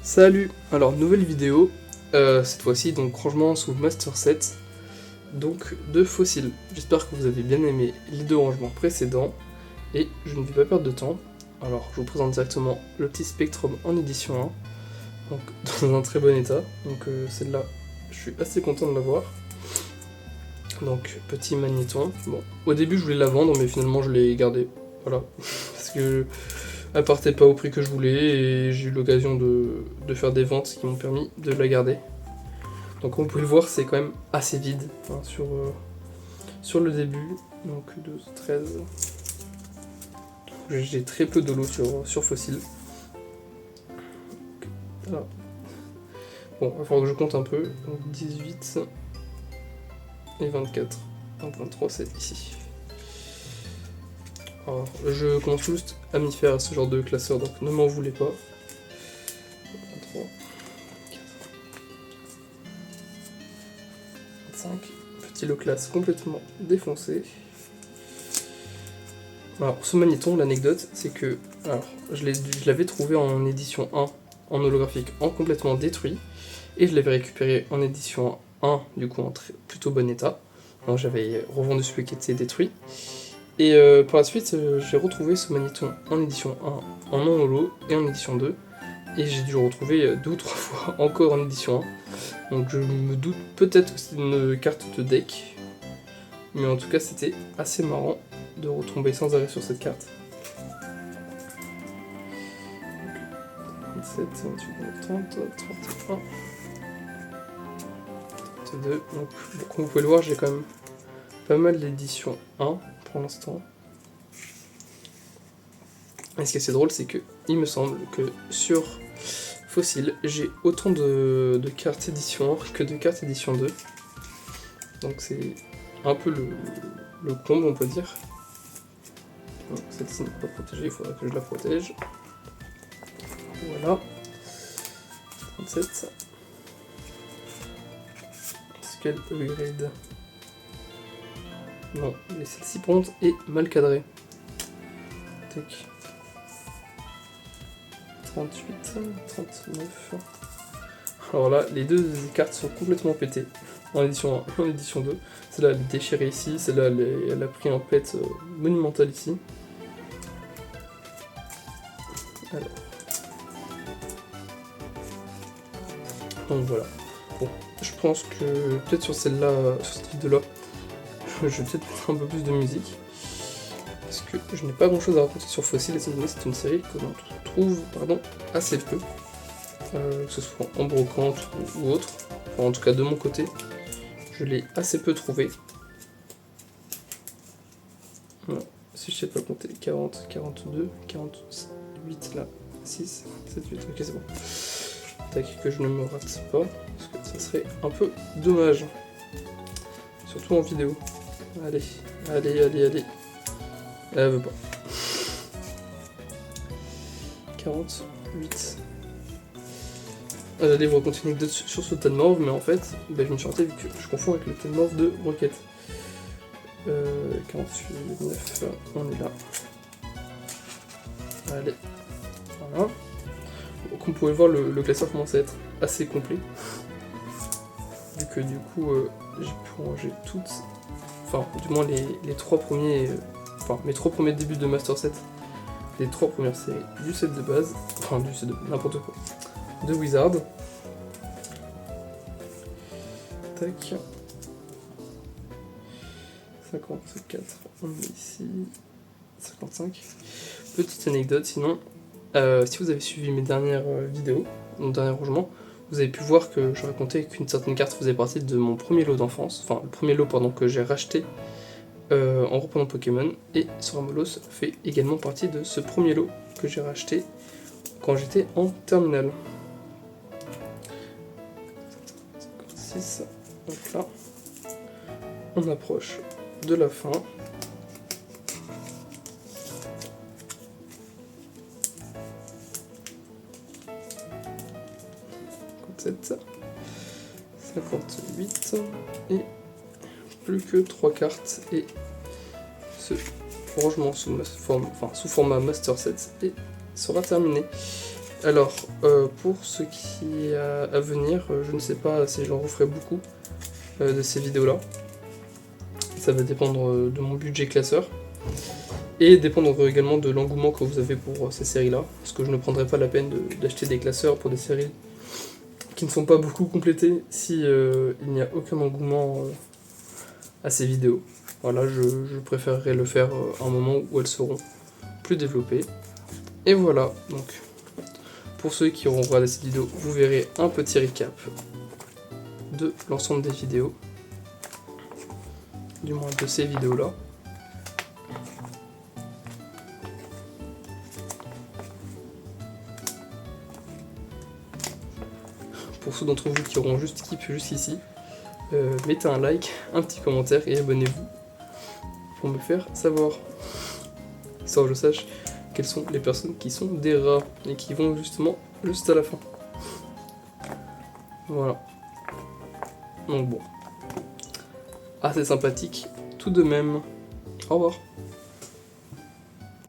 Salut! Alors nouvelle vidéo, cette fois-ci donc rangement sous Master Set, donc de fossiles. J'espère que vous avez bien aimé les deux rangements précédents, et je ne vais pas perdre de temps. Alors je vous présente directement le petit Spectrum en édition 1, donc dans un très bon état, donc celle-là je suis assez content de l'avoir. Donc petit magnéton, bon au début je voulais la vendre mais finalement je l'ai gardée, voilà, parce que elle partait pas au prix que je voulais et j'ai eu l'occasion de faire des ventes qui m'ont permis de la garder. Donc comme vous pouvez le voir, c'est quand même assez vide hein, sur le début. Donc 12, 13. J'ai très peu de lot sur Fossil. Voilà. Bon, il va falloir que je compte un peu. Donc 18 et 24. Donc 23 c'est ici. Alors, je commence juste à m'y faire à ce genre de classeur, donc ne m'en voulez pas. 23, 4, 25, petit lot classe complètement défoncé. Alors, ce magnéton, l'anecdote, c'est que alors, je l'avais trouvé en édition 1, en holographique, en complètement détruit, et je l'avais récupéré en édition 1, du coup en plutôt bon état. Donc j'avais revendu celui qui était détruit. Et par la suite, j'ai retrouvé ce magnéton en édition 1, en non holo et en édition 2. Et j'ai dû le retrouver 2 ou 3 fois encore en édition 1. Donc je me doute peut-être que c'est une carte de deck. Mais en tout cas, c'était assez marrant de retomber sans arrêt sur cette carte. 27, 28, 30, 31, 32. Donc, comme vous pouvez le voir, j'ai quand même pas mal d'édition 1 pour l'instant. Et ce qui est assez drôle, c'est que il me semble que sur Fossil, j'ai autant de cartes édition 1 que de cartes édition 2. Donc c'est un peu le comble, on peut dire. Donc celle-ci n'est pas protégée, il faudra que je la protège. Voilà. 37. Skull Upgrade. Non, mais celle-ci par contre est mal cadrée. Tac. 38, 39. Alors là, les deux cartes sont complètement pétées. En édition 1 et en édition 2. Celle-là, elle est déchirée ici. Celle-là, elle a pris un pet monumental ici. Alors. Donc voilà. Bon, je pense que peut-être sur celle-là, sur cette vidéo-là, je vais peut-être mettre un peu plus de musique. Parce que je n'ai pas grand-chose à raconter sur Fossil, et c'est une série que l'on trouve assez peu. Que ce soit en brocante ou autre. Enfin, en tout cas de mon côté, je l'ai assez peu trouvé. Voilà. Si je sais pas compter, 40, 42, 48 là, 6, 7, 8, ok c'est bon. Tac, que je ne me rate pas, parce que ça serait un peu dommage. Surtout en vidéo. Allez, allez, allez, allez. Elle veut pas. 48. J'allais vous raconter une anecdote sur ce Telmorph, mais en fait, je me suis raté vu que je confonds avec le Telmorph de Rocket. 48, 9, on est là. Allez. Voilà. Donc, comme vous pouvez le voir, le classeur commence à être assez complet. Vu que du coup, j'ai pu ranger toutes. Enfin, du moins les 3 premiers. Enfin, mes 3 premiers débuts de Master Set. Les 3 premières séries du set de base. Enfin, du set de n'importe quoi. De Wizard. Tac. 54, on est ici. 55. Petite anecdote, sinon, si vous avez suivi mes dernières vidéos, mon dernier rangement, vous avez pu voir que je racontais qu'une certaine carte faisait partie de mon premier lot d'enfance, enfin le premier lot que j'ai racheté en reprenant Pokémon, et Soramolos fait également partie de ce premier lot que j'ai racheté quand j'étais en terminale. 56, donc là, on approche de la fin. « 58 et plus que 3 cartes et ce rangement sous format Master Set et sera terminé. Alors, pour ce qui est à venir, je ne sais pas si j'en referai beaucoup de ces vidéos-là. Ça va dépendre de mon budget classeur. Et dépendre également de l'engouement que vous avez pour ces séries-là. Parce que je ne prendrai pas la peine d'acheter des classeurs pour des séries qui ne sont pas beaucoup complétées si il n'y a aucun engouement à ces vidéos. Voilà, je préférerais le faire à un moment où elles seront plus développées. Et voilà, donc pour ceux qui auront regardé cette vidéo, vous verrez un petit recap de l'ensemble des vidéos. Du moins de ces vidéos-là. Pour ceux d'entre vous qui auront juste kiffé jusqu'ici, mettez un like, un petit commentaire et abonnez-vous pour me faire savoir. Histoire que je sache quelles sont les personnes qui sont des rats et qui vont justement juste à la fin. Voilà. Donc bon. Assez sympathique tout de même. Au revoir.